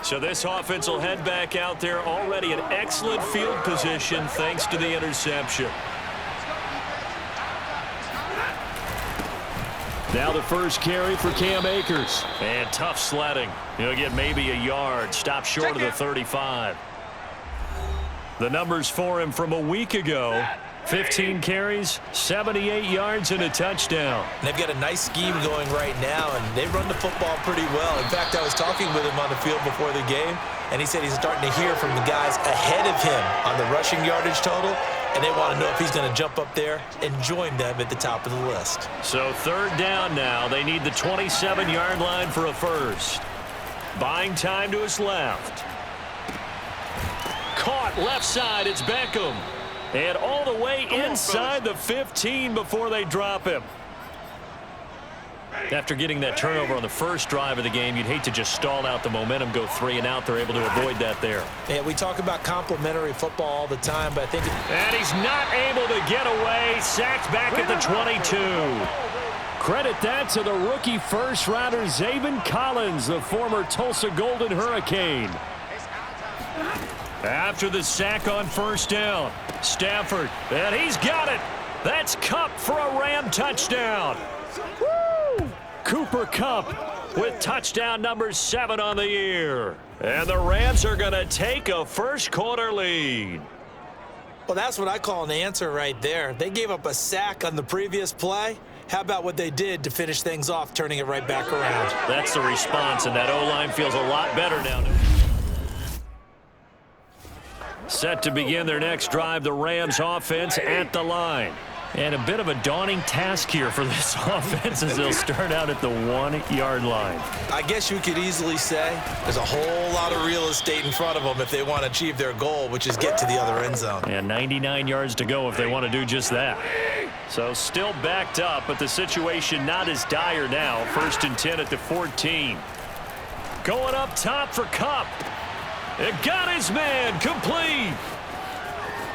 So this offense will head back out there, already in excellent field position thanks to the interception. Now the first carry for Cam Akers. And tough sledding. He'll get maybe a yard. Stop short of the 35. The numbers for him from a week ago. 15 carries, 78 yards, and a touchdown. They've got a nice scheme going right now, and they run the football pretty well. In fact, I was talking with him on the field before the game, and he said he's starting to hear from the guys ahead of him on the rushing yardage total, and they want to know if he's going to jump up there and join them at the top of the list. So third down now. They need the 27-yard line for a first. Buying time to his left. Caught left side. It's Beckham. And all the way inside the 15 before they drop him. After getting that turnover on the first drive of the game, you'd hate to just stall out the momentum, go 3 and out. They're able to avoid that there. Yeah, we talk about complimentary football all the time, but I think... And he's not able to get away. Sacked back at the 22. Credit that to the rookie first-rounder, Zaven Collins, the former Tulsa Golden Hurricane. After the sack on first down, Stafford, and he's got it. That's Kupp for a Ram touchdown. Woo! Cooper Kupp with touchdown number 7 on the year. And the Rams are going to take a first-quarter lead. Well, that's what I call an answer right there. They gave up a sack on the previous play. How about what they did to finish things off, turning it right back around? That's the response, and that O-line feels a lot better now. Set to begin their next drive, the Rams offense at the line. And a bit of a daunting task here for this offense as they'll start out at the 1-yard line. I guess you could easily say there's a whole lot of real estate in front of them if they want to achieve their goal, which is get to the other end zone. And 99 yards to go if they want to do just that. So still backed up, but the situation not as dire now. 1st and 10 at the 14. Going up top for Kupp. It got his man complete.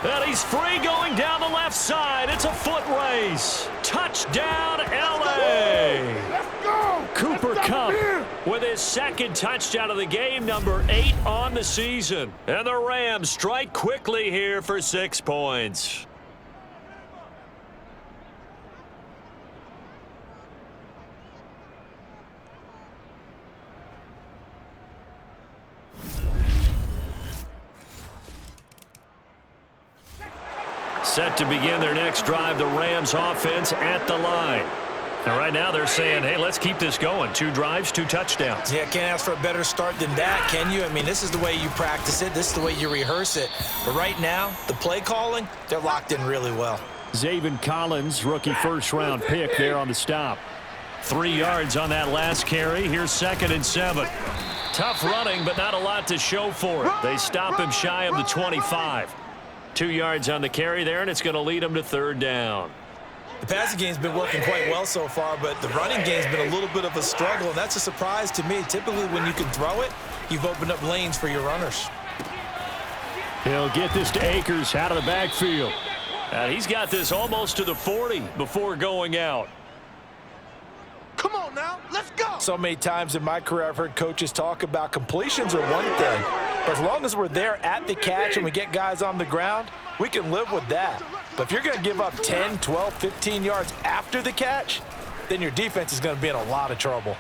And he's free going down the left side. It's a foot race. Touchdown, L.A. Let's go. Cooper Kupp with his 2nd touchdown of the game, number 8 on the season. And the Rams strike quickly here for 6 points. Set to begin their next drive, the Rams offense at the line. And right now they're saying, hey, let's keep this going. 2 drives, 2 touchdowns. Yeah, can't ask for a better start than that, can you? I mean, this is the way you practice it. This is the way you rehearse it. But right now, the play calling, they're locked in really well. Zaven Collins, rookie first-round pick there on the stop. 3 yards on that last carry. Here's 2nd and 7. Tough running, but not a lot to show for it. They stop him shy of the 25. 2 yards on the carry there, and it's going to lead him to 3rd down. The passing game's been working quite well so far, but the running game's been a little bit of a struggle, and that's a surprise to me. Typically, when you can throw it, you've opened up lanes for your runners. He'll get this to Akers out of the backfield. And he's got this almost to the 40 before going out. Come on now, let's go. So many times in my career, I've heard coaches talk about completions are one thing, but as long as we're there at the catch and we get guys on the ground, we can live with that. But if you're going to give up 10, 12, 15 yards after the catch, then your defense is going to be in a lot of trouble.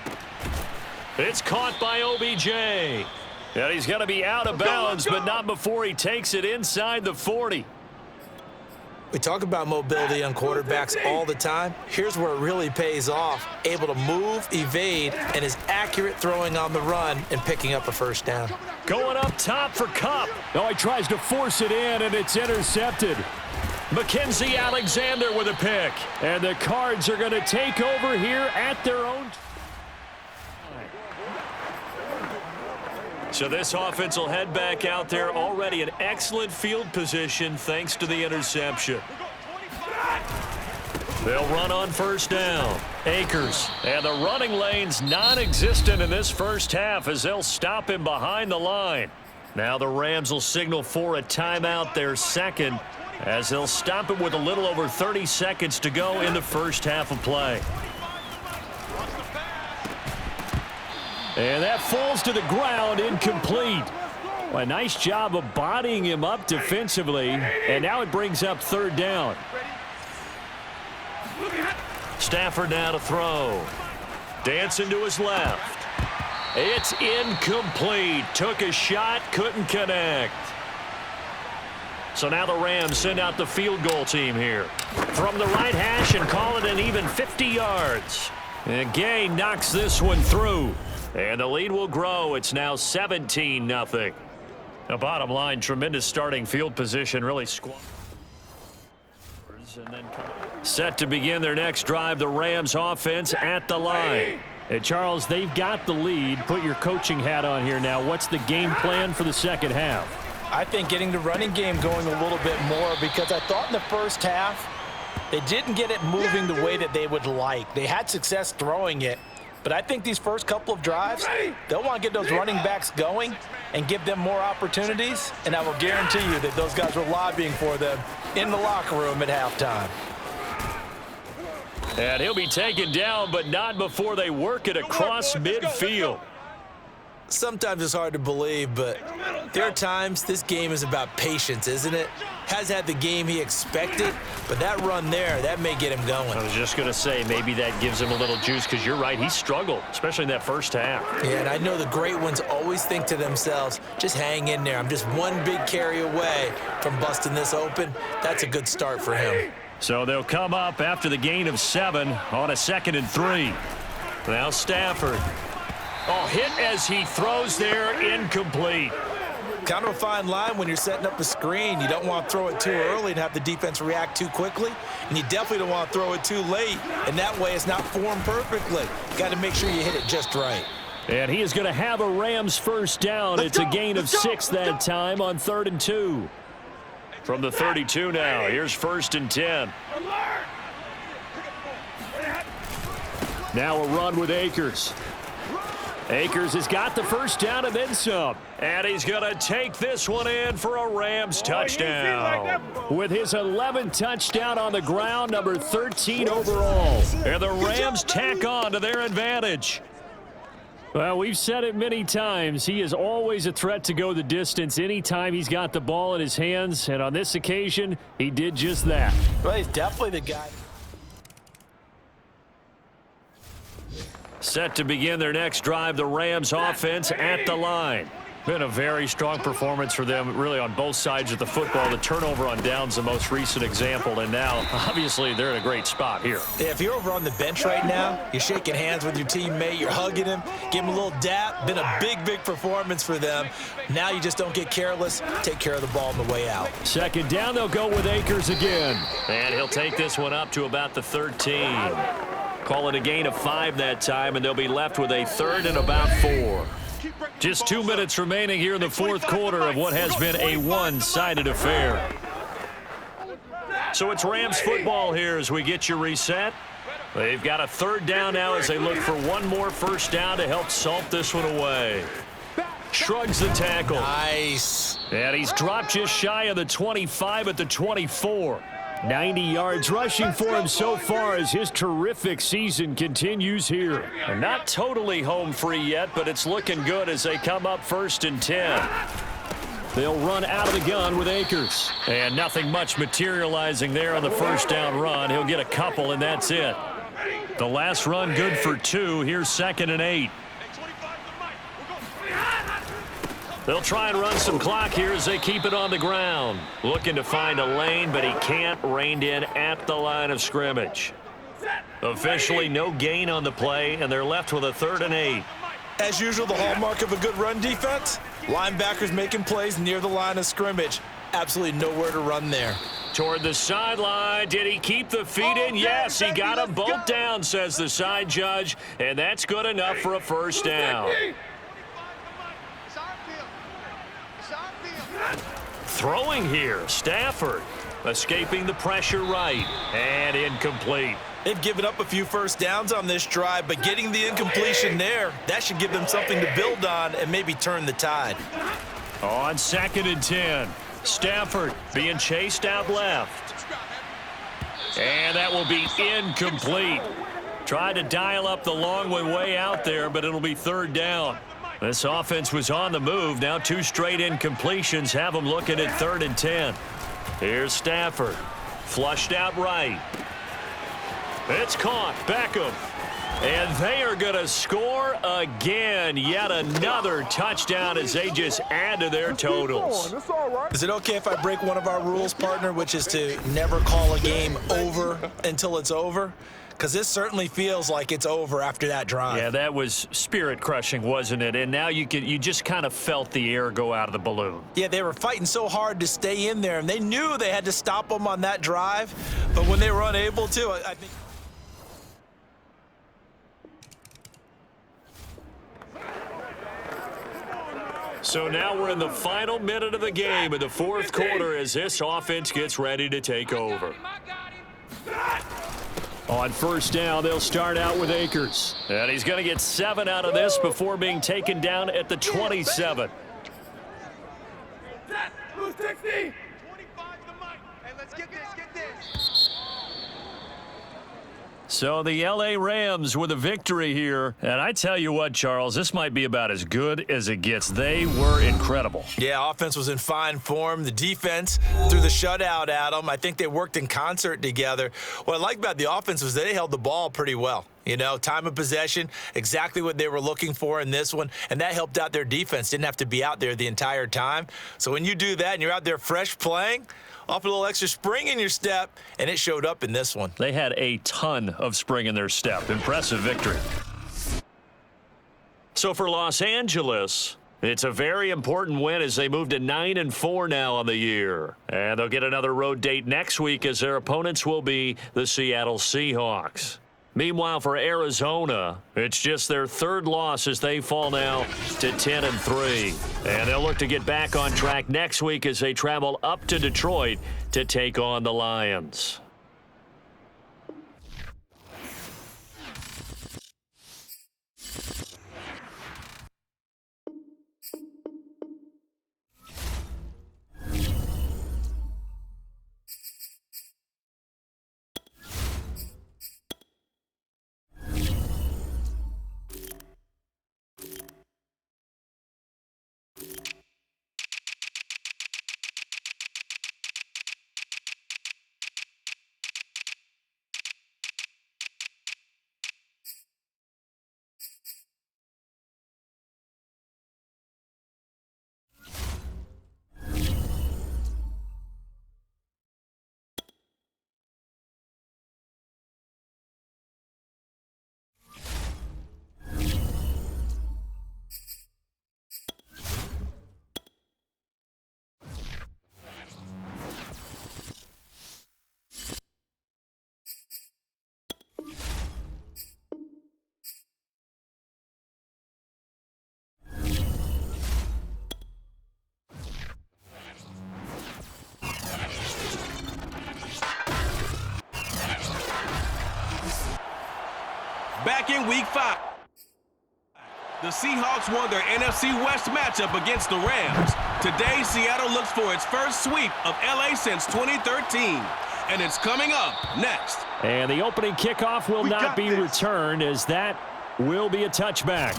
It's caught by OBJ. And he's going to be out of bounds, but not before he takes it inside the 40. We talk about mobility on quarterbacks all the time. Here's where it really pays off. Able to move, evade, and is accurate throwing on the run and picking up a first down. Going up top for Kupp. Oh, he tries to force it in, and it's intercepted. Mackenzie Alexander with a pick. And the Cards are going to take over here at their own. So this offense will head back out there, already in excellent field position thanks to the interception. They'll run on first down. Akers. And the running lane's non-existent in this first half as they'll stop him behind the line. Now the Rams will signal for a timeout, their 2nd, as they'll stop it with a little over 30 seconds to go in the first half of play. And that falls to the ground, incomplete. Well, a nice job of bodying him up defensively, and now it brings up third down. Stafford now to throw. Dancing to his left. It's incomplete. Took a shot, couldn't connect. So now the Rams send out the field goal team here. From the right hash and call it an even 50 yards. And Gay knocks this one through. And the lead will grow. It's now 17-0. The bottom line, tremendous starting field position. Really squad. Set to begin their next drive, the Rams offense at the line. Hey, Charles, they've got the lead. Put your coaching hat on here now. What's the game plan for the second half? I think getting the running game going a little bit more, because I thought in the first half they didn't get it moving the way that they would like. They had success throwing it, but I think these first couple of drives, they'll want to get those running backs going and give them more opportunities, and I will guarantee you that those guys were lobbying for them in the locker room at halftime. And he'll be taken down, but not before they work it across midfield. Sometimes it's hard to believe, but there are times this game is about patience, isn't it? Has had the game he expected, but that run there, that may get him going. I was just going to say, maybe that gives him a little juice, because you're right, he struggled, especially in that first half. Yeah, and I know the great ones always think to themselves, just hang in there. I'm just one big carry away from busting this open. That's a good start for him. So they'll come up after the gain of 7 on a 2nd and 3. Now Stafford. Oh, hit as he throws there, incomplete. Kind of a fine line when you're setting up a screen. You don't want to throw it too early and have the defense react too quickly. And you definitely don't want to throw it too late. And that way it's not formed perfectly. Got to make sure you hit it just right. And he is going to have a Rams first down. It's a gain of 6 that time on 3rd and 2. From the 32 now, here's 1st and 10. Now a run with Akers. Akers has got the first down and then some. And he's going to take this one in for a Rams touchdown. With his 11th touchdown on the ground, number 13 overall. And the Rams tack on to their advantage. Well, we've said it many times. He is always a threat to go the distance anytime he's got the ball in his hands. And on this occasion, he did just that. Well, he's definitely the guy. Set to begin their next drive, the Rams offense at the line. Been a very strong performance for them, really, on both sides of the football. The turnover on downs, the most recent example, and now, obviously, they're in a great spot here. Yeah, if you're over on the bench right now, you're shaking hands with your teammate, you're hugging him, give him a little dap. Been a big, big performance for them. Now you just don't get careless. Take care of the ball on the way out. 2nd down, they'll go with Akers again. And he'll take this one up to about the 13. Call it a gain of 5 that time, and they'll be left with a 3rd and about 4. Just 2 minutes remaining here in the 4th quarter of what has been a one-sided affair. So it's Rams football here as we get you reset. They've got a 3rd down now as they look for one more first down to help salt this one away. Shrugs the tackle. Nice. And he's dropped just shy of the 25 at the 24. 90 yards rushing for him so far as his terrific season continues here. And not totally home free yet, but it's looking good as they come up 1st and 10. They'll run out of the gun with Akers. And nothing much materializing there on the first down run. He'll get a couple, and that's it. The last run good for 2. Here's 2nd and 8. They'll try and run some clock here as they keep it on the ground. Looking to find a lane, but he can't. Reined in at the line of scrimmage. Officially no gain on the play, and they're left with a 3rd and 8. As usual, the hallmark of a good run defense, linebackers making plays near the line of scrimmage. Absolutely nowhere to run there. Toward the sideline. Did he keep the feet in? Yes, he got them both down, says the side judge, and that's good enough for a first down. Throwing here, Stafford, escaping the pressure right, and incomplete. They've given up a few first downs on this drive, but getting the incompletion there, that should give them something to build on and maybe turn the tide. On 2nd and 10, Stafford being chased out left. And that will be incomplete. Tried to dial up the long way out there, but it'll be third down. This offense was on the move. Now 2 straight incompletions have them looking at 3rd and 10. Here's Stafford. Flushed out right. It's caught. Beckham. And they are going to score again. Yet another touchdown as they just add to their totals. Is it okay if I break one of our rules, partner, which is to never call a game over until it's over? Because this certainly feels like it's over after that drive. Yeah, that was spirit-crushing, wasn't it? And now you just kind of felt the air go out of the balloon. Yeah, they were fighting so hard to stay in there, and they knew they had to stop them on that drive. But when they were unable to, I think... So now we're in the final minute of the game in the 4th quarter as this offense gets ready to take over. On first down, they'll start out with Akers. And he's going to get 7 out of this before being taken down at the 27. So the L.A. Rams with a victory here. And I tell you what, Charles, this might be about as good as it gets. They were incredible. Yeah, offense was in fine form. The defense threw the shutout at them. I think they worked in concert together. What I like about the offense was they held the ball pretty well. You know, time of possession, exactly what they were looking for in this one, and that helped out their defense. Didn't have to be out there the entire time. So when you do that and you're out there fresh playing, off a little extra spring in your step, and it showed up in this one. They had a ton of spring in their step. Impressive victory. So for Los Angeles, it's a very important win as they move to 9-4 now on the year. And they'll get another road date next week as their opponents will be the Seattle Seahawks. Meanwhile, for Arizona, it's just their 3rd loss as they fall now to 10-3. And they'll look to get back on track next week as they travel up to Detroit to take on the Lions. Back in Week 5, the Seahawks won their NFC West matchup against the Rams. Today, Seattle looks for its first sweep of L.A. since 2013, and it's coming up next. And the opening kickoff will not be returned as that will be a touchback.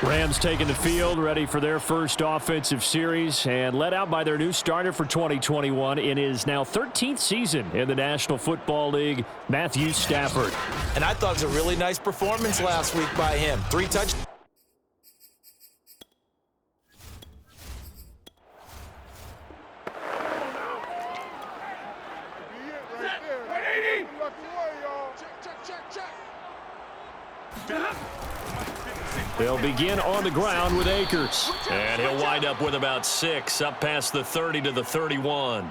Rams taking the field, ready for their first offensive series, and led out by their new starter for 2021 in his now 13th season in the National Football League, Matthew Stafford. And I thought it was a really nice performance last week by him. 3 touchdowns. They'll begin on the ground with Akers. And he'll wind up with about 6, up past the 30 to the 31.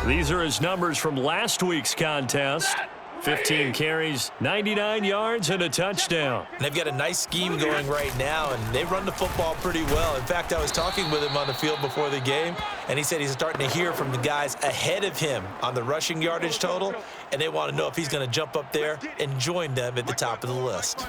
These are his numbers from last week's contest. 15 carries, 99 yards, and a touchdown. And they've got a nice scheme going right now, and they run the football pretty well. In fact, I was talking with him on the field before the game, and he said he's starting to hear from the guys ahead of him on the rushing yardage total, and they want to know if he's going to jump up there and join them at the top of the list.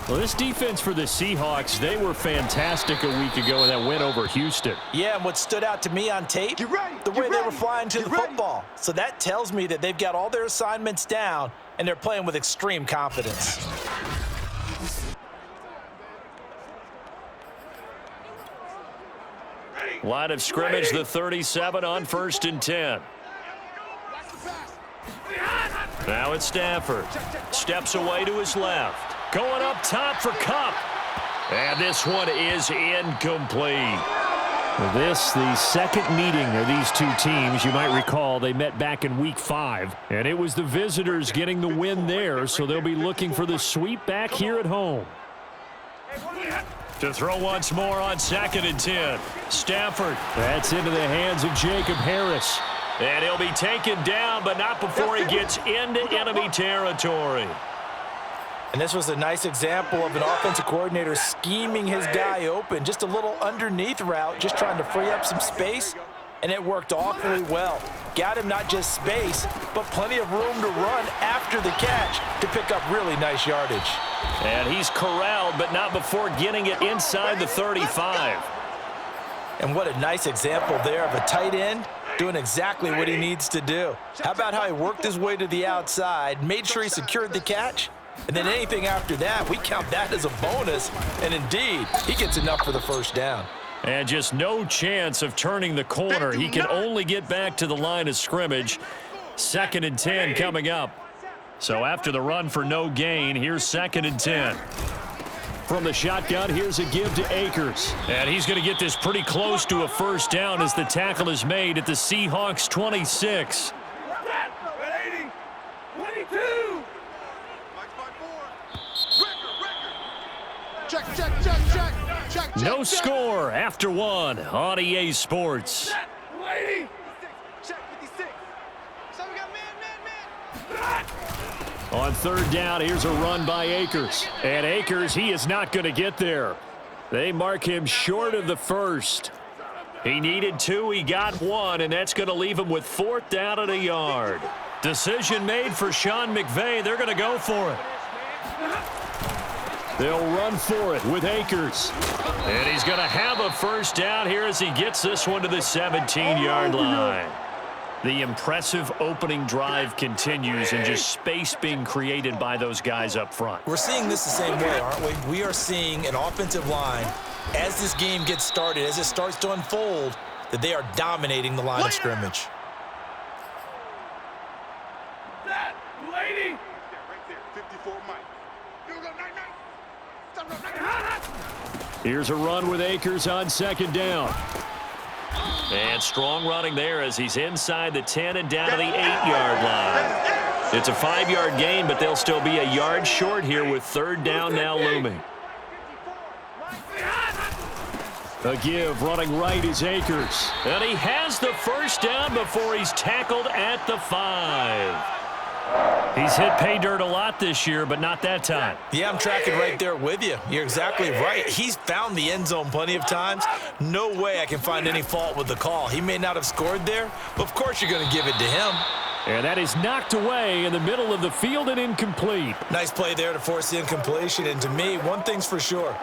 Well, this defense for the Seahawks, they were fantastic a week ago in that win over Houston. Yeah, and what stood out to me on tape, the way they were flying to the football. So that tells me that they've got all their assignments down, and they're playing with extreme confidence. Line of scrimmage, the 37 on 1st and 10. Now it's Stafford. Steps away to his left. Going up top for Kupp. And this one is incomplete. This, the second meeting of these two teams. You might recall they met back in Week 5, and it was the visitors getting the win there, so they'll be looking for the sweep back here at home. To throw once more on 2nd and 10. Stafford. That's into the hands of Jacob Harris. And he'll be taken down, but not before he gets into enemy territory. And this was a nice example of an offensive coordinator scheming his guy open. Just a little underneath route, just trying to free up some space, and it worked awfully well. Got him not just space, but plenty of room to run after the catch to pick up really nice yardage. And he's corralled, but not before getting it inside the 35. And what a nice example there of a tight end doing exactly what he needs to do. How about how he worked his way to the outside, made sure he secured the catch, and then anything after that, we count that as a bonus. And indeed, he gets enough for the first down. And just no chance of turning the corner. He can only get back to the line of scrimmage. 2nd and 10 coming up. So after the run for no gain, here's 2nd and 10. From the shotgun, here's a give to Akers. And he's going to get this pretty close to a first down as the tackle is made at the Seahawks 26. No score after one on EA Sports. On 3rd down, here's a run by Akers. And Akers, he is not going to get there. They mark him short of the first. He needed 2, he got 1, and that's going to leave him with 4th down and a yard. Decision made for Sean McVay. They're going to go for it. They'll run for it with Akers. And he's going to have a first down here as he gets this one to the 17-yard line. The impressive opening drive continues and just space being created by those guys up front. We're seeing this the same way, aren't we? We are seeing an offensive line, as this game gets started, as it starts to unfold, that they are dominating the line of scrimmage. Here's a run with Akers on 2nd down. And strong running there as he's inside the 10 and down to the 8-yard line. It's a 5-yard gain, but they'll still be a yard short here with 3rd down now looming. A give running right is Akers. And he has the first down before he's tackled at the 5. He's hit pay dirt a lot this year, but not that time. Yeah, I'm tracking right there with you. You're exactly right. He's found the end zone plenty of times. No way I can find any fault with the call. He may not have scored there, but of course you're going to give it to him. And that is knocked away in the middle of the field and incomplete. Nice play there to force the incompletion. And to me, one thing's for sure.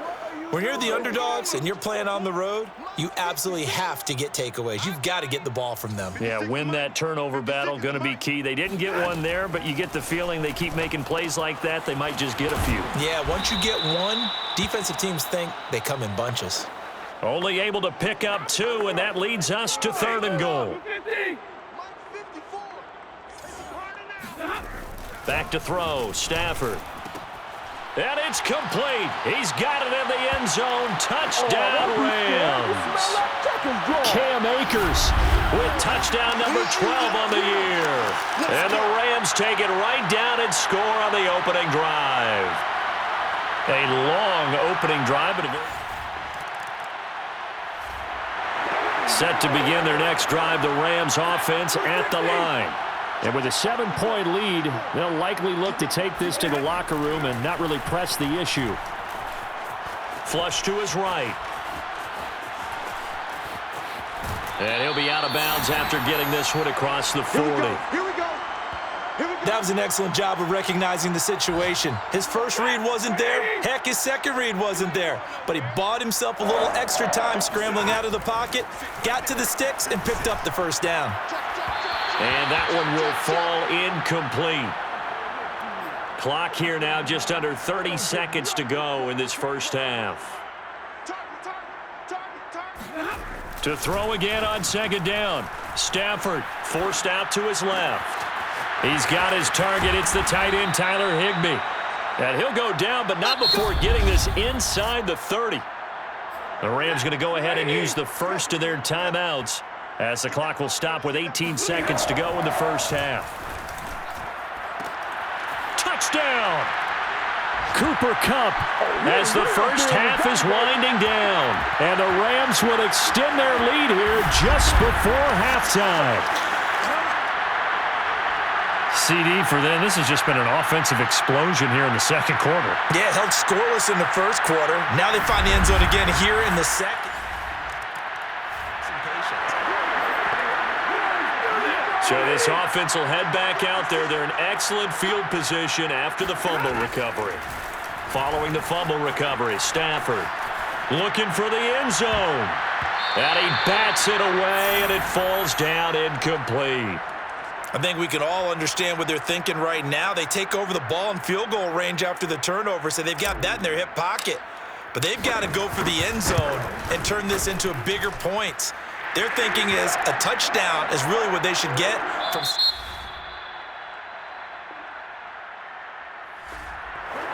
When you're the underdogs and you're playing on the road, you absolutely have to get takeaways. You've got to get the ball from them. Yeah, win that turnover battle, going to be key. They didn't get one there, but you get the feeling they keep making plays like that, they might just get a few. Yeah, once you get one, defensive teams think they come in bunches. Only able to pick up 2, and that leads us to 3rd and goal. Back to throw, Stafford. And it's complete. He's got it in the end zone. Touchdown, Rams. Cam Akers with touchdown number 12 on the year. And the Rams take it right down and score on the opening drive. A long opening drive. But set to begin their next drive, the Rams offense at the line. And with a 7-point lead, they'll likely look to take this to the locker room and not really press the issue. Flush to his right. And he'll be out of bounds after getting this one across the 40. Here we go. That was an excellent job of recognizing the situation. His first read wasn't there. Heck, his second read wasn't there. But he bought himself a little extra time scrambling out of the pocket, got to the sticks, and picked up the first down. And that one will fall incomplete. Clock here now, just under 30 seconds to go in this first half. To throw again on second down. Stafford forced out to his left. He's got his target. It's the tight end, Tyler Higbee. And he'll go down, but not before getting this inside the 30. The Rams going to go ahead and use the first of their timeouts as the clock will stop with 18 seconds to go in the first half. Touchdown! Cooper Kupp as the first half is winding down. And the Rams would extend their lead here just before halftime. CD for them. This has just been an offensive explosion here in the second quarter. Yeah, held scoreless in the first quarter. Now they find the end zone again here in the second. So this offense will head back out there. They're in excellent field position after the fumble recovery. Following the fumble recovery, Stafford looking for the end zone. And he bats it away, and it falls down incomplete. I think we can all understand what they're thinking right now. They take over the ball in field goal range after the turnover, so they've got that in their hip pocket. But they've got to go for the end zone and turn this into a bigger points. Their thinking is a touchdown is really what they should get from.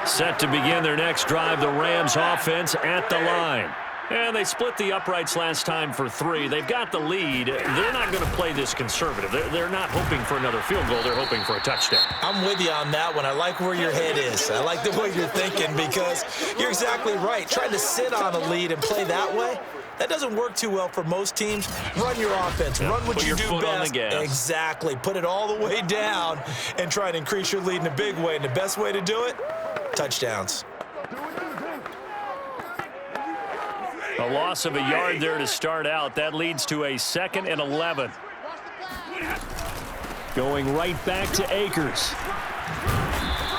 Set to begin their next drive, the Rams offense at the line. And they split the uprights last time for 3. They've got the lead. They're not going to play this conservative. They're not hoping for another field goal. They're hoping for a touchdown. I'm with you on that one. I like where your head is. I like the way you're thinking because you're exactly right. Trying to sit on a lead and play that way, that doesn't work too well for most teams. Run your offense. Run what you do best. On the gas. Exactly. Put it all the way down and try and increase your lead in a big way. And the best way to do it, touchdowns. A loss of a yard there to start out. That leads to a 2nd and 11. Going right back to Akers.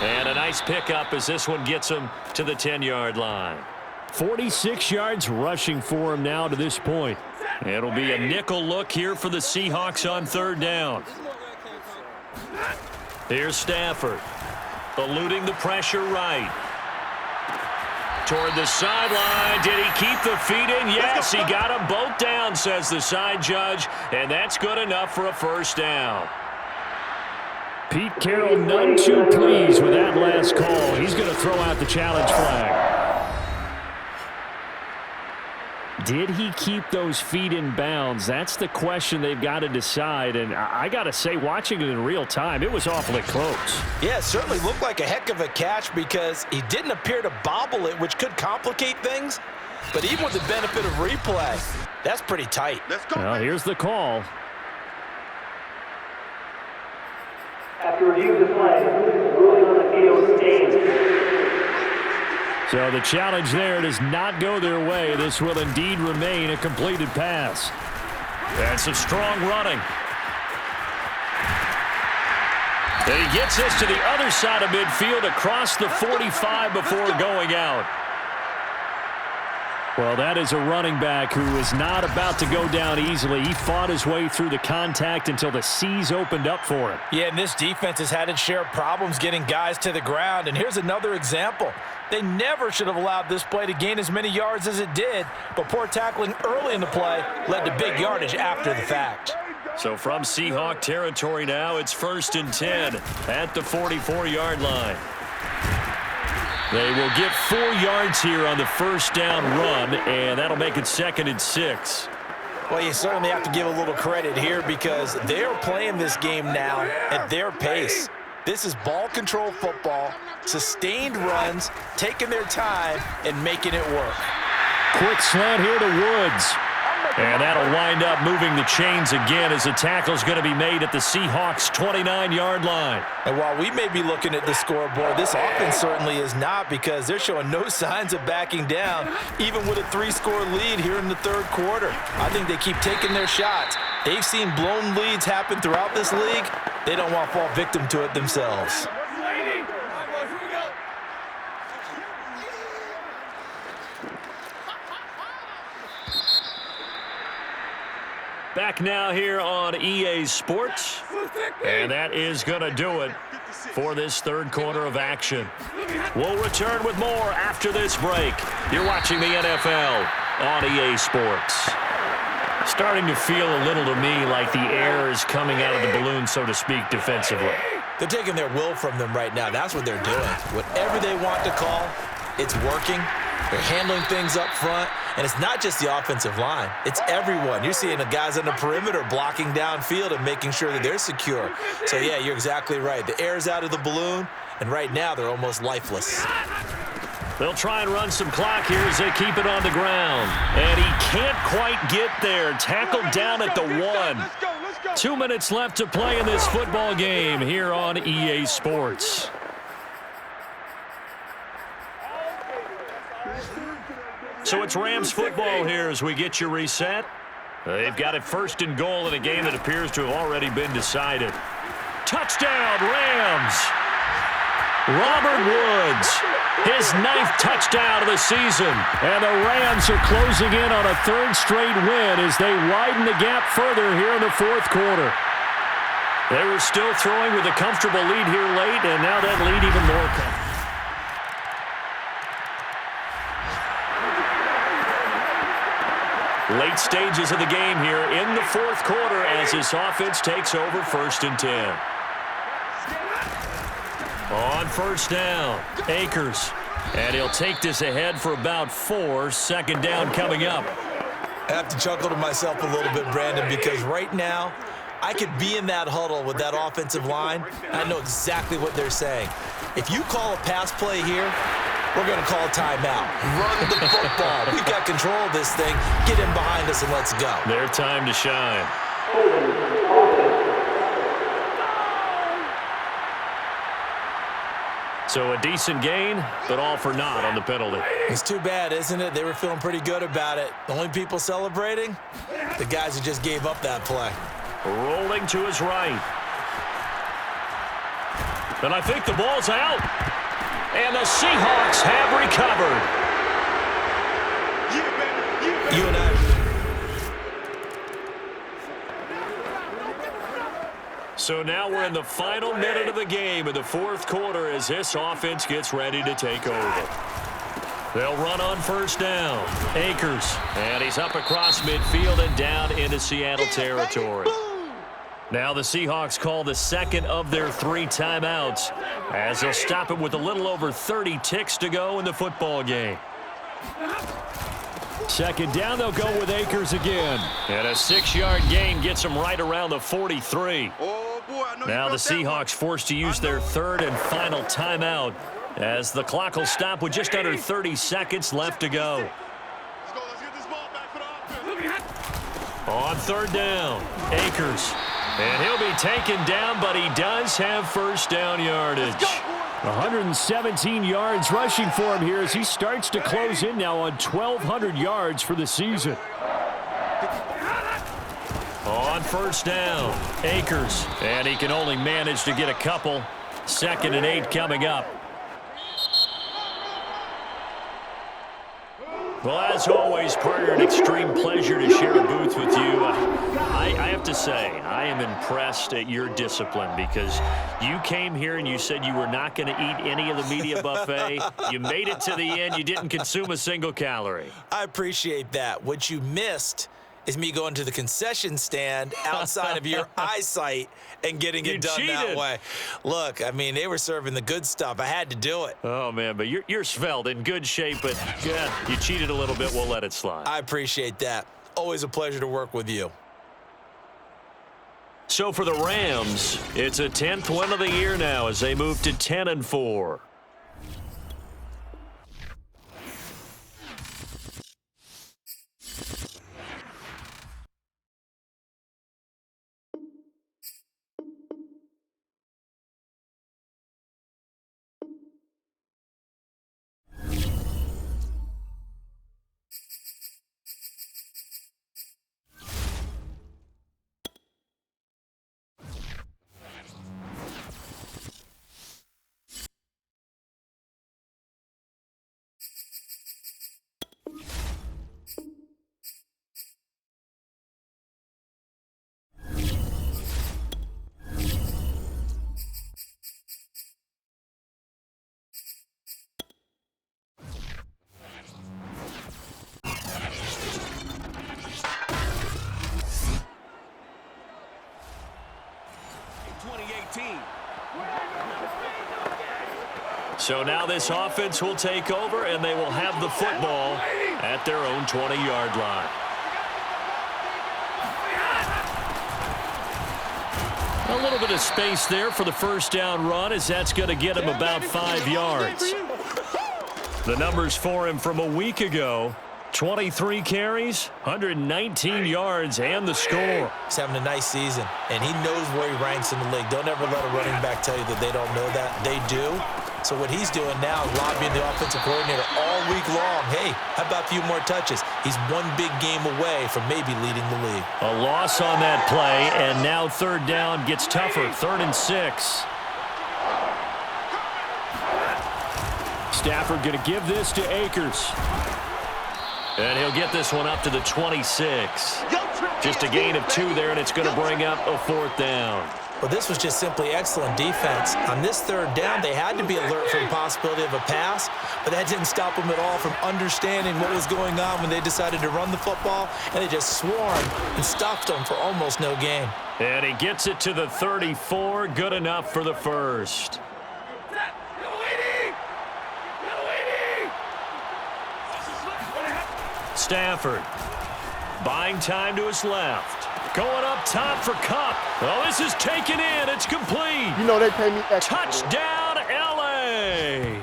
And a nice pickup as this one gets him to the 10-yard line. 46 yards rushing for him now to this point. It'll be a nickel look here for the Seahawks on 3rd down. Here's Stafford. Eluding the pressure right. Toward the sideline. Did he keep the feet in? Yes, he got them both down, says the side judge. And that's good enough for a first down. Pete Carroll none too pleased with that last call. He's going to throw out the challenge flag. Did he keep those feet in bounds? That's the question they've got to decide. And I got to say, watching it in real time, it was awfully close. Yeah, it certainly looked like a heck of a catch because he didn't appear to bobble it, which could complicate things. But even with the benefit of replay, that's pretty tight. Let's go. Well, here's the call. After review of the play, ruling on the field stands. So the challenge there does not go their way. This will indeed remain a completed pass. That's some strong running. And he gets this to the other side of midfield across the 45 before going out. Well, that is a running back who is not about to go down easily. He fought his way through the contact until the seas opened up for him. Yeah, and this defense has had its share of problems getting guys to the ground. And here's another example. They never should have allowed this play to gain as many yards as it did, but poor tackling early in the play led to big yardage after the fact. So from Seahawk territory now, it's 1st and 10 at the 44-yard line. They will get 4 yards here on the first down run, and that'll make it 2nd and 6. Well, you certainly have to give a little credit here because they're playing this game now at their pace. This is ball control football, sustained runs, taking their time, and making it work. Quick slant here to Woods. And that'll wind up moving the chains again as the tackle's going to be made at the Seahawks' 29-yard line. And while we may be looking at the scoreboard, this offense certainly is not because they're showing no signs of backing down, even with a 3-score lead here in the 3rd quarter. I think they keep taking their shots. They've seen blown leads happen throughout this league. They don't want to fall victim to it themselves. Back now here on EA Sports. And that is going to do it for this third quarter of action. We'll return with more after this break. You're watching the NFL on EA Sports. Starting to feel a little to me like the air is coming out of the balloon, so to speak, defensively. They're taking their will from them right now. That's what they're doing. Whatever they want to call, it's working. They're handling things up front. And it's not just the offensive line. It's everyone. You're seeing the guys on the perimeter blocking downfield and making sure that they're secure. So, yeah, you're exactly right. The air's out of the balloon, and right now they're almost lifeless. They'll try and run some clock here as they keep it on the ground. And he can't quite get there. Tackled down at the 1. 2 minutes left to play in this football game here on EA Sports. So it's Rams football here as we get you reset. They've got it first and goal in a game that appears to have already been decided. Touchdown, Rams! Robert Woods, his 9th touchdown of the season. And the Rams are closing in on a 3rd straight win as they widen the gap further here in the 4th quarter. They were still throwing with a comfortable lead here late, and now that lead even more comfortable. Late stages of the game here in the 4th quarter as this offense takes over 1st and 10. On 1st down, Akers. And he'll take this ahead for about 4. 2nd down coming up. I have to chuckle to myself a little bit, Brandon, because right now I could be in that huddle with that offensive line. I know exactly what they're saying. If you call a pass play here, we're going to call a timeout. Run the football. We've got control of this thing. Get in behind us and let's go. Their time to shine. So a decent gain, but all for naught on the penalty. It's too bad, isn't it? They were feeling pretty good about it. The only people celebrating? The guys who just gave up that play. Rolling to his right. And I think the ball's out. And the Seahawks have recovered. You and I. So now we're in the final minute of the game in the 4th quarter as this offense gets ready to take over. They'll run on 1st down. Akers. And he's up across midfield and down into Seattle territory. Now the Seahawks call the 2nd of their 3 timeouts as they'll stop it with a little over 30 ticks to go in the football game. 2nd down, they'll go with Akers again. And a 6-yard gain gets them right around the 43. Now the Seahawks forced to use their 3rd and final timeout as the clock will stop with just under 30 seconds left to go. On 3rd down, Akers. And he'll be taken down, but he does have 1st down yardage. 117 yards rushing for him here as he starts to close in now on 1,200 yards for the season. On 1st down, Akers. And he can only manage to get a couple. 2nd and 8 coming up. Well, as always, partner, an extreme pleasure to share a booth with you. I have to say, I am impressed at your discipline because you came here and you said you were not going to eat any of the media buffet. You made it to the end. You didn't consume a single calorie. I appreciate that. What you missed is me going to the concession stand outside of your eyesight and getting it done that way. Look, I mean, they were serving the good stuff. I had to do it. Oh, man, but you're svelte, in good shape, but yeah, you cheated a little bit. We'll let it slide. I appreciate that. Always a pleasure to work with you. So for the Rams, it's a 10th win of the year now as they move to 10-4. So now this offense will take over, and they will have the football at their own 20-yard line. A little bit of space there for the first down run, as that's going to get him about 5 yards. The numbers for him from a week ago: 23 carries, 119 yards, and the score. He's having a nice season, and he knows where he ranks in the league. Don't ever let a running back tell you that they don't know that. They do. So what he's doing now is lobbying the offensive coordinator all week long. Hey, how about a few more touches? He's one big game away from maybe leading the league. A loss on that play, and now third down gets tougher. 3rd and 6. Stafford going to give this to Akers. And he'll get this one up to the 26. Just a gain of 2 there, and it's going to bring up a 4th down. Well, this was just simply excellent defense. On this third down, they had to be alert for the possibility of a pass, but that didn't stop them at all from understanding what was going on when they decided to run the football, and they just swarmed and stopped them for almost no gain. And he gets it to the 34. Good enough for the first. Stafford buying time to his left. Going up top for Kupp. Oh, this is taken in. It's complete. You know they pay me extra. Touchdown, L.A.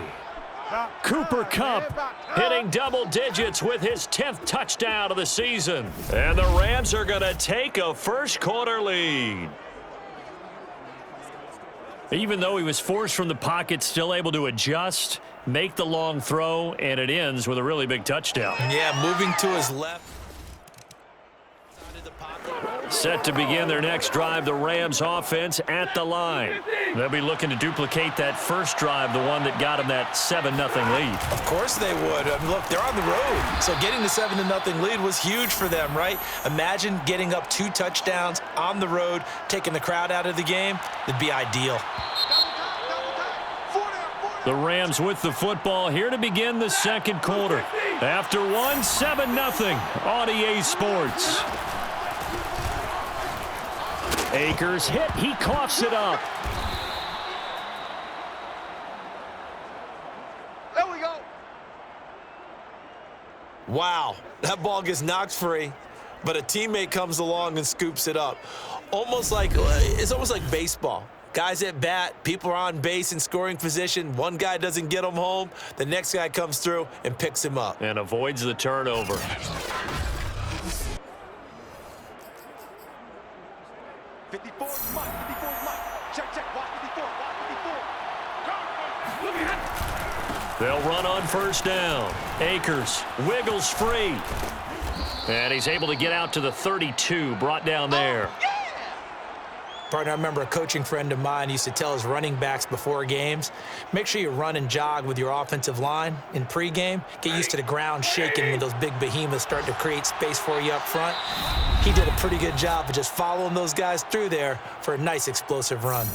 Cooper Kupp hitting double digits with his 10th touchdown of the season. And the Rams are going to take a first-quarter lead. Even though he was forced from the pocket, still able to adjust, make the long throw, and it ends with a really big touchdown. Yeah, moving to his left. Set to begin their next drive, the Rams offense at the line. They'll be looking to duplicate that first drive, the one that got them that 7-0 lead. Of course they would. I mean, look, they're on the road. So getting the 7-0 lead was huge for them, right? Imagine getting up 2 touchdowns on the road, taking the crowd out of the game. It'd be ideal. The Rams with the football here to begin the second quarter. After 7-0 on EA Sports. Akers hit. He coughs it up. There we go. Wow, that ball gets knocked free, but a teammate comes along and scoops it up. It's almost like baseball. Guys at bat, people are on base in scoring position. One guy doesn't get him home. The next guy comes through and picks him up. And avoids the turnover. 54 is Mike. 54 is Mike. Check. Watch 54. They'll run on first down. Akers wiggles free. And he's able to get out to the 32, brought down there. Partner, I remember a coaching friend of mine used to tell his running backs before games, make sure you run and jog with your offensive line in pregame. Get used to the ground shaking when those big behemoths start to create space for you up front. He did a pretty good job of just following those guys through there for a nice explosive run.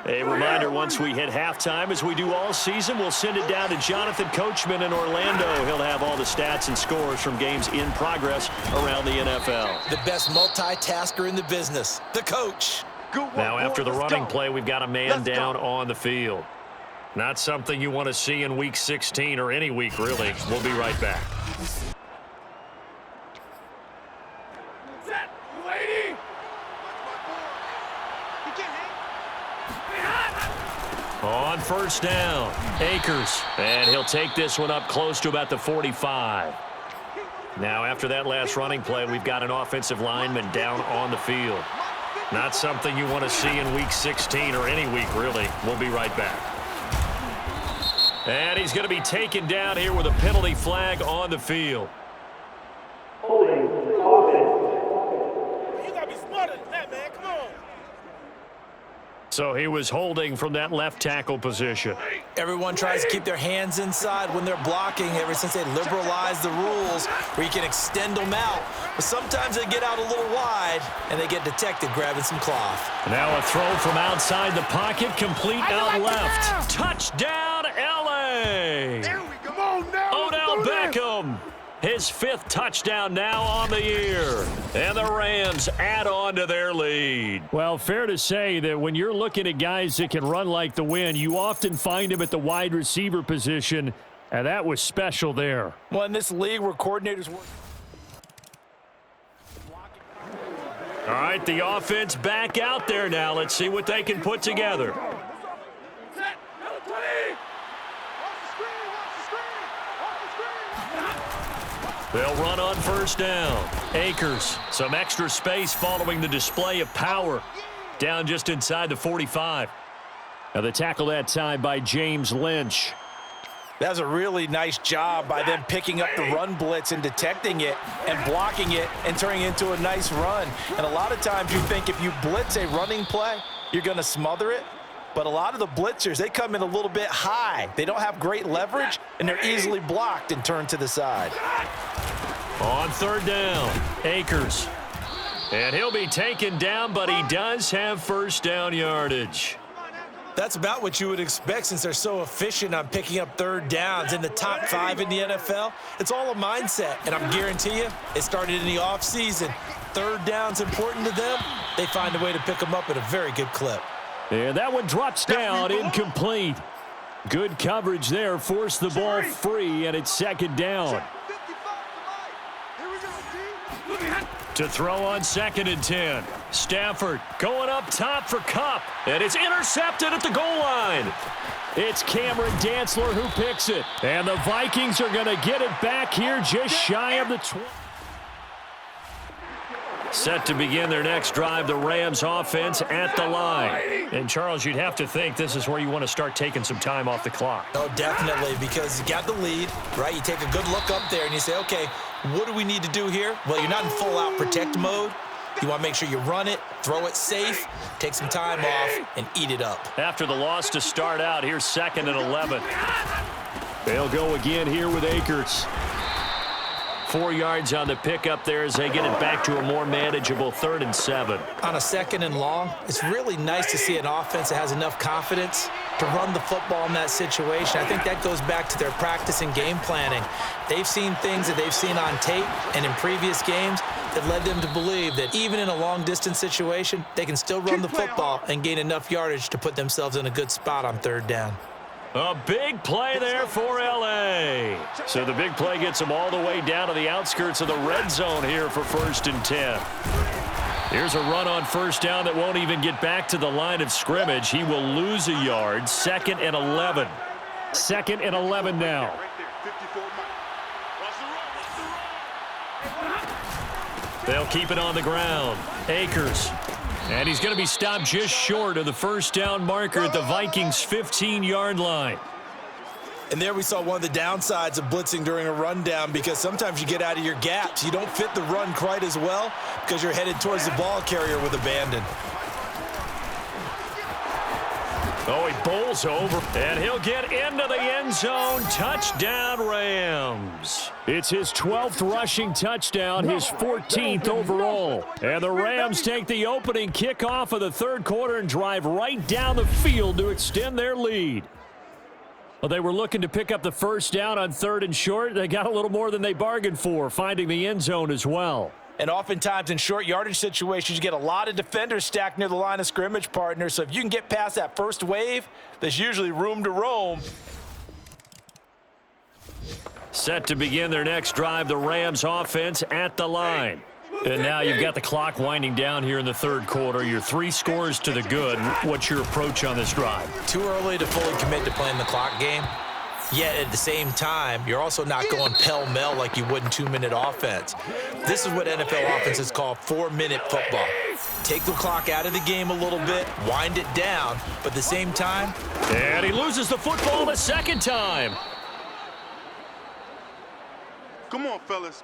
A reminder, once we hit halftime, as we do all season, we'll send it down to Jonathan Coachman in Orlando. He'll have all the stats and scores from games in progress around the NFL. The best multitasker in the business, the coach. Now, after the running play, we've got a man down on the field. Not something you want to see in Week 16 or any week, really. We'll be right back. On first down, Akers. And he'll take this one up close to about the 45. Now, after that last running play, we've got an offensive lineman down on the field. Not something you want to see in Week 16 or any week, really. We'll be right back. And he's going to be taken down here with a penalty flag on the field. Holding offense. You got to be smarter than that, man. Come on. So he was holding from that left tackle position. Everyone tries to keep their hands inside when they're blocking ever since they liberalized the rules where you can extend them out. But sometimes they get out a little wide and they get detected grabbing some cloth. Now a throw from outside the pocket, complete out left. Touchdown, L.A. There we go. Come on now. Odell Beckham. His his 5th touchdown now on the year. And the Rams add on to their lead. Well, fair to say that when you're looking at guys that can run like the wind, you often find them at the wide receiver position, and that was special there. Well, in this league where coordinators work. All right, the offense back out there now. Let's see what they can put together. They'll run on first down. Akers, some extra space following the display of power. Down just inside the 45. Now the tackle that time by James Lynch. That was a really nice job by them picking up the run blitz and detecting it and blocking it and turning it into a nice run. And a lot of times you think if you blitz a running play, you're going to smother it. But a lot of the blitzers, they come in a little bit high. They don't have great leverage, and they're easily blocked and turned to the side. On third down, Akers. And he'll be taken down, but he does have first down yardage. That's about what you would expect since they're so efficient on picking up third downs in the top 5 in the NFL. It's all a mindset, and I'm guarantee you it started in the offseason. Third down's important to them. They find a way to pick them up at a very good clip. And that one drops down, incomplete. Good coverage there, forced the ball free, and it's second down. To throw on 2nd and 10. Stafford going up top for Kupp, and it's intercepted at the goal line. It's Cameron Dantzler who picks it, and the Vikings are going to get it back here just shy of the 20. Set to begin their next drive, the Rams offense at the line. And, Charles, you'd have to think this is where you want to start taking some time off the clock. Oh, definitely, because you got the lead, right? You take a good look up there and you say, okay, what do we need to do here? Well, you're not in full-out protect mode. You want to make sure you run it, throw it safe, take some time off, and eat it up. After the loss to start out, here's 2nd and 11. They'll go again here with Akers. 4 yards on the pickup there as they get it back to a more manageable 3rd and 7. On a 2nd and long, it's really nice to see an offense that has enough confidence to run the football in that situation. I think that goes back to their practice and game planning. They've seen things that they've seen on tape and in previous games that led them to believe that even in a long-distance situation, they can still run the football and gain enough yardage to put themselves in a good spot on 3rd down. A big play there for L.A. So the big play gets them all the way down to the outskirts of the red zone here for 1st and 10. Here's a run on first down that won't even get back to the line of scrimmage. He will lose a yard. 2nd and 11. 2nd and 11 now. They'll keep it on the ground. Akers. And he's going to be stopped just short of the first down marker at the Vikings' 15-yard line. And there we saw one of the downsides of blitzing during a rundown, because sometimes you get out of your gaps. You don't fit the run quite as well because you're headed towards the ball carrier with abandon. Oh, he bowls over, and he'll get into the end zone. Touchdown, Rams. It's his 12th rushing touchdown, his 14th overall. And the Rams take the opening kickoff of the 3rd quarter and drive right down the field to extend their lead. Well, they were looking to pick up the first down on 3rd and short. They got a little more than they bargained for, finding the end zone as well. And oftentimes in short yardage situations, you get a lot of defenders stacked near the line of scrimmage, partner. So if you can get past that first wave, there's usually room to roam. Set to begin their next drive, the Rams offense at the line. And now you've got the clock winding down here in the 3rd quarter. You're 3 scores to the good. What's your approach on this drive? Too early to fully commit to playing the clock game. Yet at the same time, you're also not going pell-mell like you would in 2-minute offense. This is what NFL offenses call 4-minute football. Take the clock out of the game a little bit, wind it down, but at the same time. And he loses the football the 2nd time. Come on, fellas.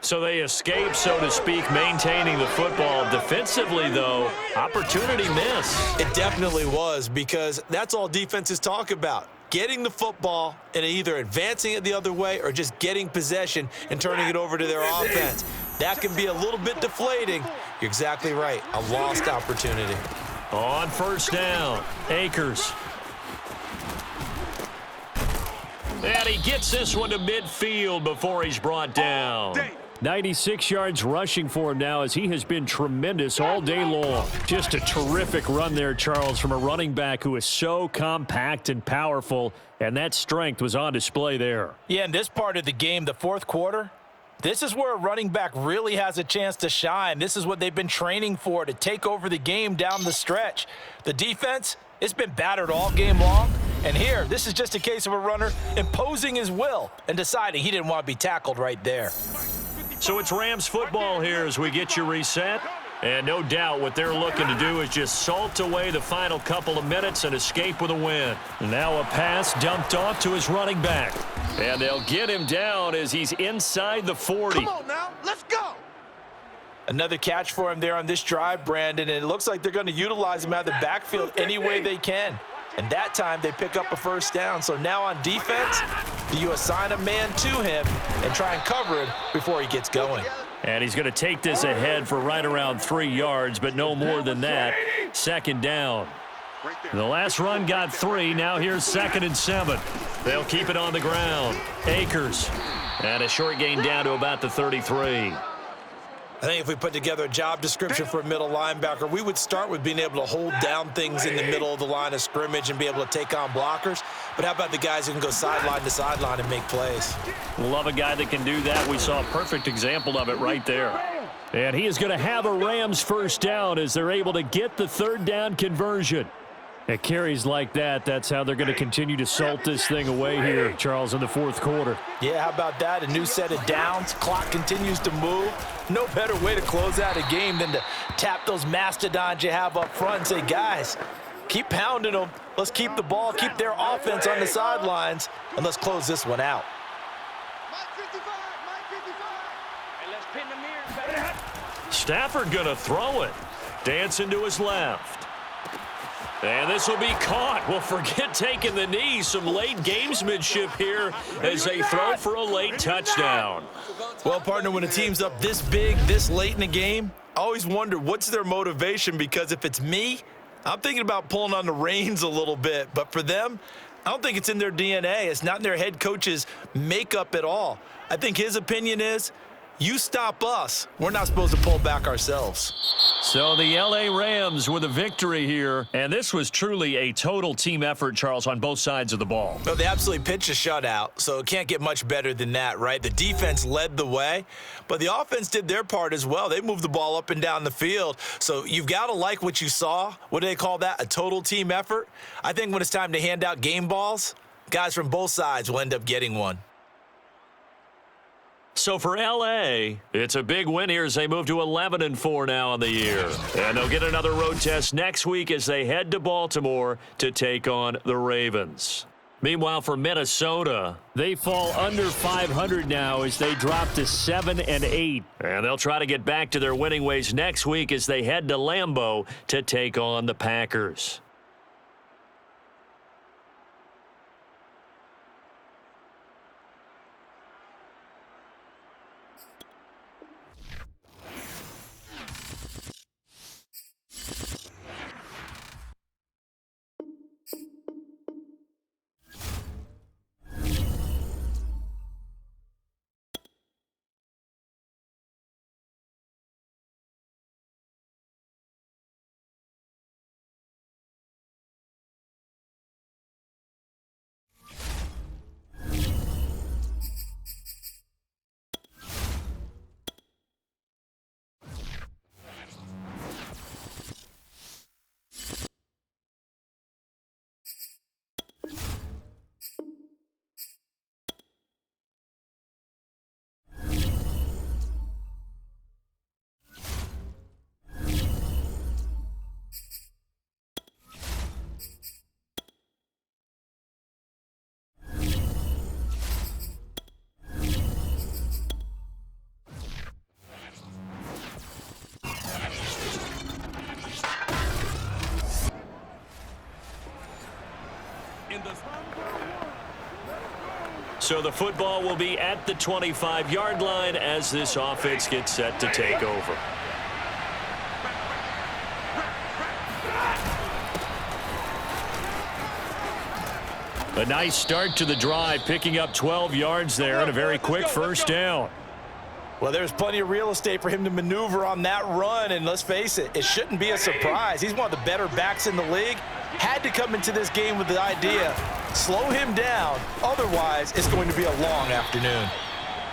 So they escape, so to speak, maintaining the football. Defensively, though, opportunity miss. It definitely was, because that's all defenses talk about. Getting the football and either advancing it the other way or just getting possession and turning it over to their offense. That can be a little bit deflating. You're exactly right. A lost opportunity. On first down, Akers. And he gets this one to midfield before he's brought down. 96 yards rushing for him now as he has been tremendous all day long. Just a terrific run there, Charles, from a running back who is so compact and powerful, and that strength was on display there. Yeah, in this part of the game, the fourth quarter, this is where a running back really has a chance to shine. This is what they've been training for, to take over the game down the stretch. The defense, it's been battered all game long. And here, this is just a case of a runner imposing his will and deciding he didn't want to be tackled right there. So it's Rams football here as we get you reset. And no doubt what they're looking to do is just salt away the final couple of minutes and escape with a win. Now a pass dumped off to his running back. And they'll get him down as he's inside the 40. Come on now, let's go. Another catch for him there on this drive, Brandon, and it looks like they're going to utilize him out of the backfield any way they can. And that time they pick up a first down. So now on defense, do you assign a man to him and try and cover it before he gets going? And he's going to take this ahead for right around 3 yards, but no more than that. Second down. The last run got 3. Now here's 2nd and 7. They'll keep it on the ground. Akers. And a short gain down to about the 33. I think if we put together a job description for a middle linebacker, we would start with being able to hold down things in the middle of the line of scrimmage and be able to take on blockers. But how about the guys who can go sideline to sideline and make plays? Love a guy that can do that. We saw a perfect example of it right there. And he is going to have a Rams first down as they're able to get the 3rd down conversion. At carries like that, that's how they're going to continue to salt this thing away here, Charles, in the fourth quarter. Yeah, how about that? A new set of downs. Clock continues to move. No better way to close out a game than to tap those mastodons you have up front and say, guys, keep pounding them. Let's keep the ball, keep their offense on the sidelines, and let's close this one out. Stafford going to throw it. Dancing to his left. And this will be caught. Well, forget taking the knee. Some late gamesmanship here as they throw for a late touchdown. Well, partner, when a team's up this big, this late in the game, I always wonder what's their motivation, because if it's me, I'm thinking about pulling on the reins a little bit. But for them, I don't think it's in their DNA. It's not in their head coach's makeup at all. I think his opinion is, you stop us, we're not supposed to pull back ourselves. So the L.A. Rams with a victory here. And this was truly a total team effort, Charles, on both sides of the ball. No, they absolutely pitched a shutout, so it can't get much better than that, right? The defense led the way, but the offense did their part as well. They moved the ball up and down the field. So you've got to like what you saw. What do they call that? A total team effort? I think when it's time to hand out game balls, guys from both sides will end up getting one. So for L.A., it's a big win here as they move to 11-4 now on the year. And they'll get another road test next week as they head to Baltimore to take on the Ravens. Meanwhile, for Minnesota, they fall under 500 now as they drop to 7-8. And they'll try to get back to their winning ways next week as they head to Lambeau to take on the Packers. So the football will be at the 25-yard line as this offense gets set to take over. A nice start to the drive, picking up 12 yards there and a very quick first down. Well, there's plenty of real estate for him to maneuver on that run, and let's face it, it shouldn't be a surprise. He's one of the better backs in the league. Had to come into this game with the idea, slow him down, otherwise it's going to be a long afternoon.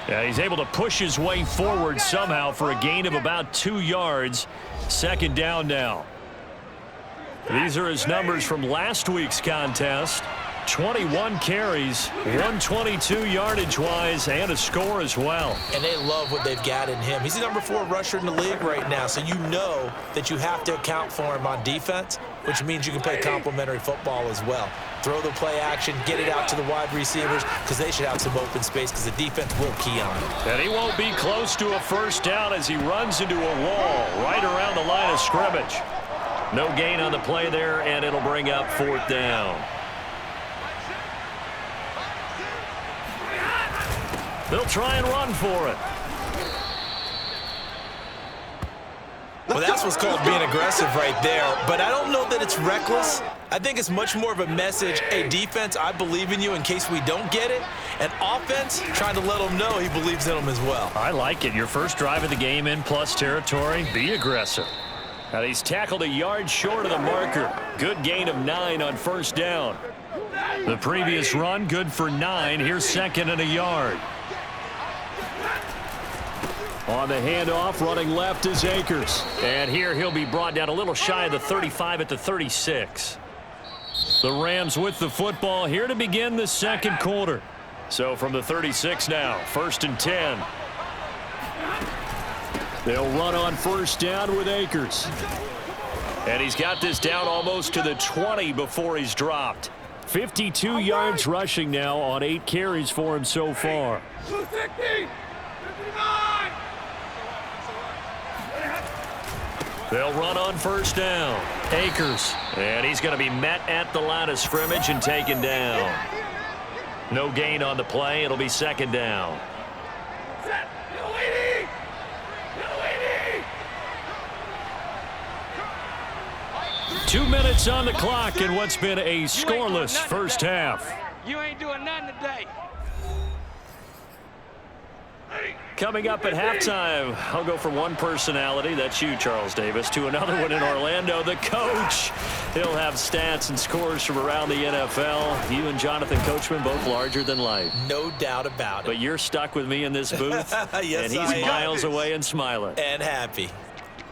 Yeah, he's able to push his way forward somehow for a gain of about 2 yards. Second down now. These are his numbers from last week's contest. 21 carries, 122 yardage-wise, and a score as well. And they love what they've got in him. He's the number 4 rusher in the league right now, so you know that you have to account for him on defense, which means you can play complementary football as well. Throw the play action, get it out to the wide receivers, because they should have some open space because the defense will key on it. And he won't be close to a first down as he runs into a wall right around the line of scrimmage. No gain on the play there, and it'll bring up 4th down. They'll try and run for it. Well, that's what's called being aggressive right there. But I don't know that it's reckless. I think it's much more of a message, hey, defense, I believe in you in case we don't get it. And offense, trying to let him know he believes in them as well. I like it. Your first drive of the game in plus territory, be aggressive. And he's tackled a yard short of the marker. Good gain of 9 on first down. The previous run, good for 9. Here's 2nd and a yard. On the handoff, running left is Akers. And here he'll be brought down a little shy of the 35 at the 36. The Rams with the football here to begin the second quarter. So from the 36 now, 1st and 10. They'll run on first down with Akers. And he's got this down almost to the 20 before he's dropped. 52 yards rushing now on 8 carries for him so far. They'll run on first down. Akers. And he's going to be met at the line of scrimmage and taken down. No gain on the play. It'll be 2nd down. 2 minutes on the clock in what's been a scoreless first half. You ain't doing nothing today. Coming up at halftime, I'll go from one personality, that's you, Charles Davis, to another one in Orlando, the coach. He'll have stats and scores from around the NFL. You and Jonathan Coachman, both larger than life. No doubt about it. But you're stuck with me in this booth, yes, and he's miles away and smiling. And happy.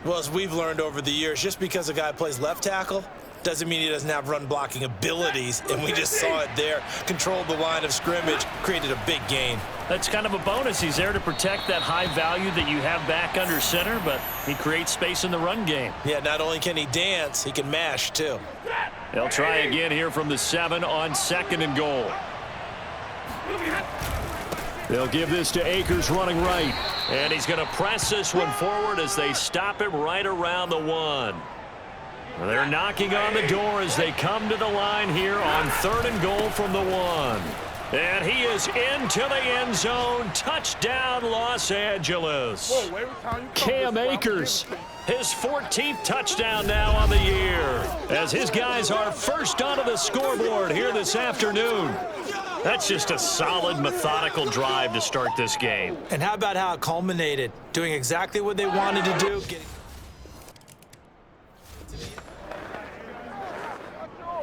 Well, as we've learned over the years, just because a guy plays left tackle doesn't mean he doesn't have run blocking abilities, and we just saw it there. Controlled the line of scrimmage, created a big gain. That's kind of a bonus. He's there to protect that high value that you have back under center, but he creates space in the run game. Yeah, not only can he dance, he can mash too. They'll try again here from the 7 on 2nd and goal. They'll give this to Akers running right. And he's going to press this one forward as they stop him right around the 1. They're knocking on the door as they come to the line here on 3rd and goal from the 1. And he is into the end zone. Touchdown, Los Angeles. Cam Akers, his 14th touchdown now on the year, as his guys are first onto the scoreboard here this afternoon. That's just a solid, methodical drive to start this game. And how about how it culminated? Doing exactly what they wanted to do.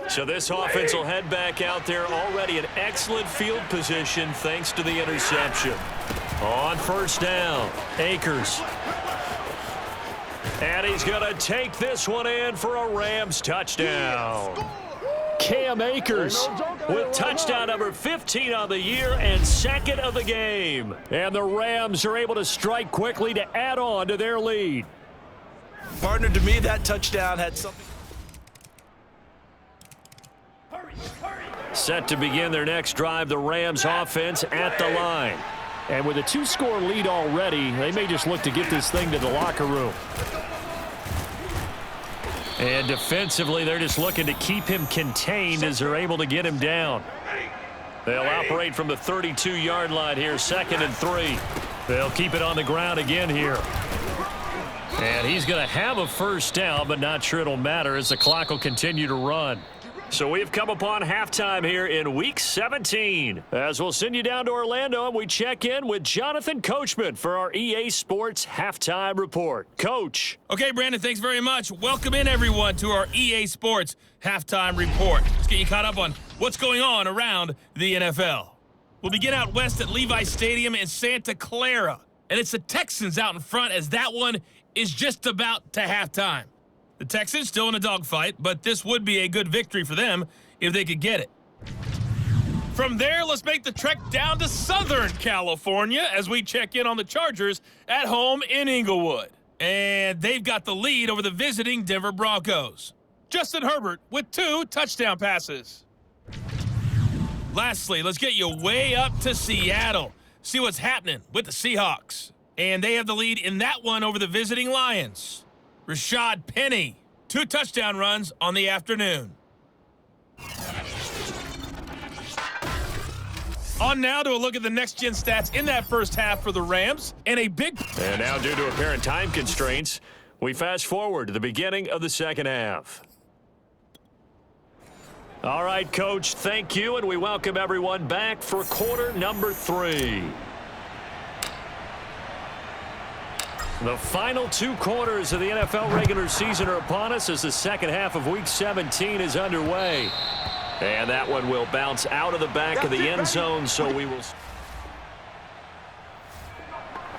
So this offense will head back out there, already in excellent field position thanks to the interception. On first down, Akers. And he's going to take this one in for a Rams touchdown. Cam Akers with touchdown number 15 on the year and 2nd of the game. And the Rams are able to strike quickly to add on to their lead. Partner, to me, that touchdown had something. Set to begin their next drive, the Rams offense at the line. And with a 2-score lead already, they may just look to get this thing to the locker room. And defensively, they're just looking to keep him contained as they're able to get him down. They'll operate from the 32-yard line here, 2nd and 3. They'll keep it on the ground again here. And he's going to have a first down, but not sure it'll matter as the clock will continue to run. So we've come upon halftime here in Week 17. As we'll send you down to Orlando, and we check in with Jonathan Coachman for our EA Sports Halftime Report. Coach. Okay, Brandon, thanks very much. Welcome in, everyone, to our EA Sports Halftime Report. Let's get you caught up on what's going on around the NFL. We'll begin out west at Levi Stadium in Santa Clara. And it's the Texans out in front as that one is just about to halftime. The Texans still in a dogfight, but this would be a good victory for them if they could get it. From there, let's make the trek down to Southern California as we check in on the Chargers at home in Inglewood. And they've got the lead over the visiting Denver Broncos. Justin Herbert with 2 touchdown passes. Lastly, let's get you way up to Seattle. See what's happening with the Seahawks. And they have the lead in that one over the visiting Lions. Rashad Penny, 2 touchdown runs on the afternoon. On now to a look at the next-gen stats in that first half for the Rams. And now due to apparent time constraints, we fast forward to the beginning of the second half. All right, Coach, thank you, and we welcome everyone back for quarter number 3. The final 2 quarters of the NFL regular season are upon us as the second half of Week 17 is underway. And that one will bounce out of the back of the end zone, so we will...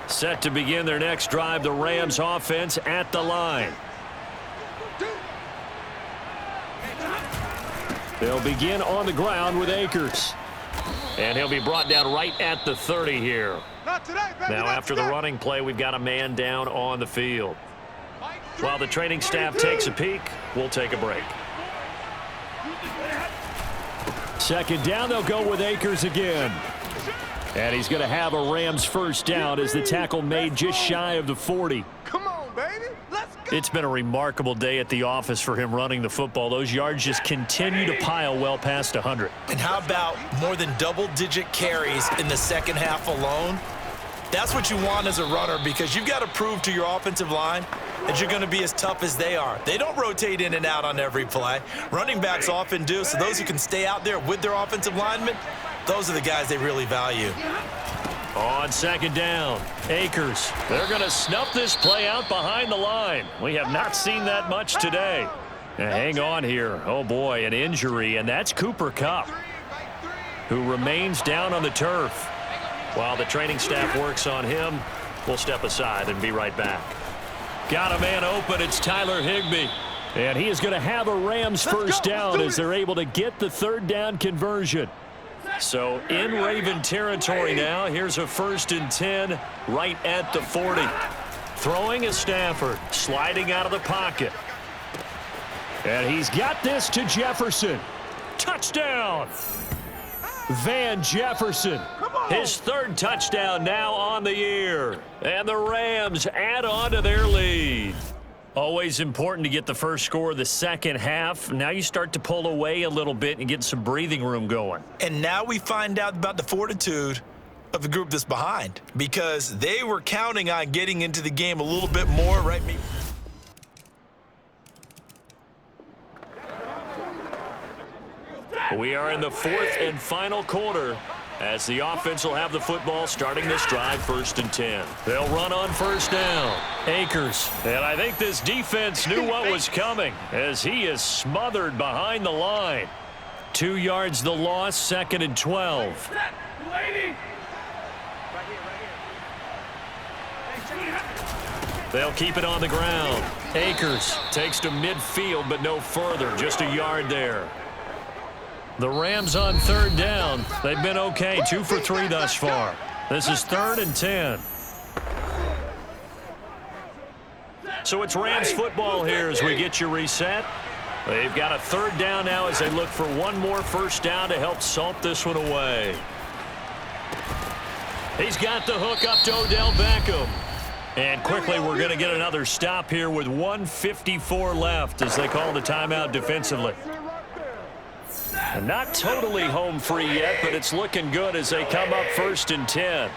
Set to begin their next drive, the Rams offense at the line. They'll begin on the ground with Akers. And he'll be brought down right at the 30 here. Now, after the running play, we've got a man down on the field. While the training staff takes a peek, we'll take a break. Second down, they'll go with Akers again. And he's going to have a Rams first down as the tackle made just shy of the 40. Come on, baby. Let's go. It's been a remarkable day at the office for him running the football. Those yards just continue to pile well past 100. And how about more than double-digit carries in the second half alone? That's what you want as a runner because you've got to prove to your offensive line that you're going to be as tough as they are. They don't rotate in and out on every play. Running backs often do, so those who can stay out there with their offensive linemen, those are the guys they really value. On second down, Akers. They're going to snuff this play out behind the line. We have not seen that much today. Now, hang on here. Oh, boy, an injury, and that's Cooper Kupp, who remains down on the turf. While the training staff works on him, we'll step aside and be right back. Got a man open. It's Tyler Higbee. And he is going to have a Rams first down as they're able to get the third down conversion. So in Raven territory now. Here's a 1st and 10 right at the 40. Throwing is Stafford. Sliding out of the pocket. And he's got this to Jefferson. Touchdown! Van Jefferson. His 3rd touchdown now on the year. And the Rams add on to their lead. Always important to get the first score of the second half. Now you start to pull away a little bit and get some breathing room going. And now we find out about the fortitude of the group that's behind because they were counting on getting into the game a little bit more, right? We are in the 4th and final quarter as the offense will have the football starting this drive 1st and 10. They'll run on first down. Akers. And I think this defense knew what was coming as he is smothered behind the line. 2 yards the loss, 2nd and 12. They'll keep it on the ground. Akers takes to midfield but no further, just a yard there. The Rams on 3rd down. They've been okay, 2 for 3 thus far. This is 3rd and 10. So it's Rams football here as we get you reset. They've got a 3rd down now as they look for one more first down to help salt this one away. He's got the hook up to Odell Beckham. And quickly we're going to get another stop here with 1:54 left as they call the timeout defensively. And not totally home free yet, but it's looking good as they come up 1st and 10.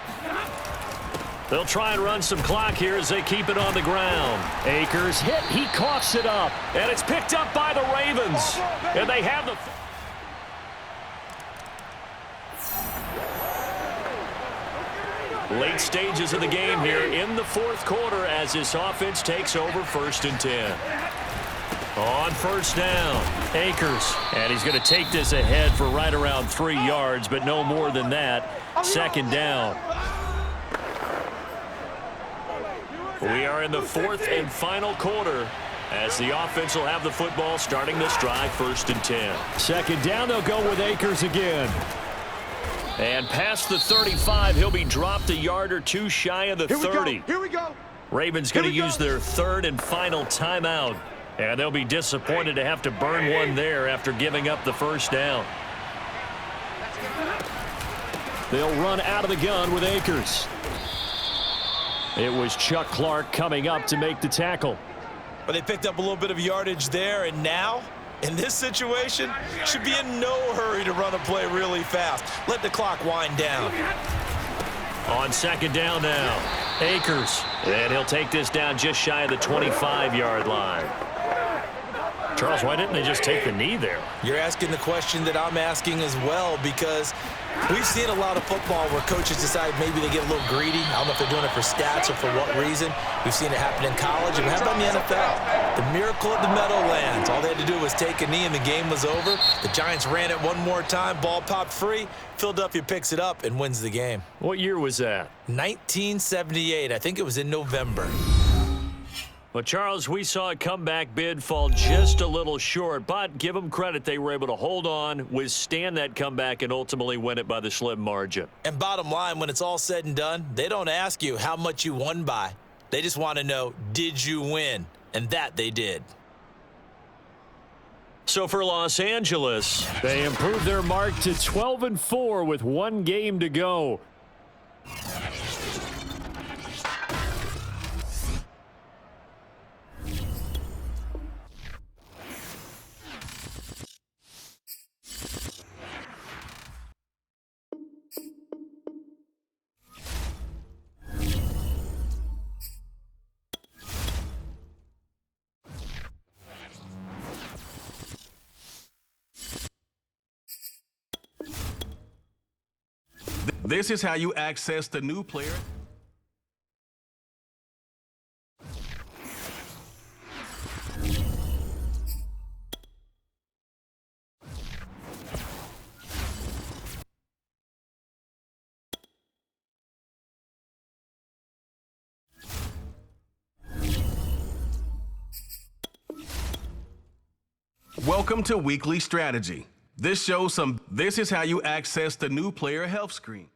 They'll try and run some clock here as they keep it on the ground. Akers hit. He coughs it up. And it's picked up by the Ravens. And they have the... Late stages of the game here in the fourth quarter as this offense takes over 1st and 10. On first down, Akers. And he's going to take this ahead for right around 3 yards, but no more than that. 2nd down. We are in the 4th and final quarter as the offense will have the football starting this drive 1st and 10. 2nd down, they'll go with Akers again. And past the 35, he'll be dropped a yard or two shy of the 30. Here we go. Ravens going to use their 3rd and final timeout. And they'll be disappointed to have to burn one there after giving up the 1st down. They'll run out of the gun with Akers. It was Chuck Clark coming up to make the tackle. But they picked up a little bit of yardage there, and now, in this situation, should be in no hurry to run a play really fast. Let the clock wind down. On 2nd down now, Akers. And he'll take this down just shy of the 25-yard line. Charles, why didn't they just take the knee there? You're asking the question that I'm asking as well, because we've seen a lot of football where coaches decide maybe they get a little greedy. I don't know if they're doing it for stats or for what reason. We've seen it happen in college, and how about in the NFL? The miracle of the Meadowlands. All they had to do was take a knee, and the game was over. The Giants ran it one more time. Ball popped free. Philadelphia picks it up and wins the game. What year was that? 1978. I think it was in November. Well, Charles, we saw a comeback bid fall just a little short, but give them credit. They were able to hold on, withstand that comeback, and ultimately win it by the slim margin. And bottom line, when it's all said and done, they don't ask you how much you won by. They just want to know, did you win? And that they did. So for Los Angeles, they improved their mark to 12-4 with 1 game to go. This is how you access the new player. Welcome to Weekly Strategy. This is how you access the new player health screen.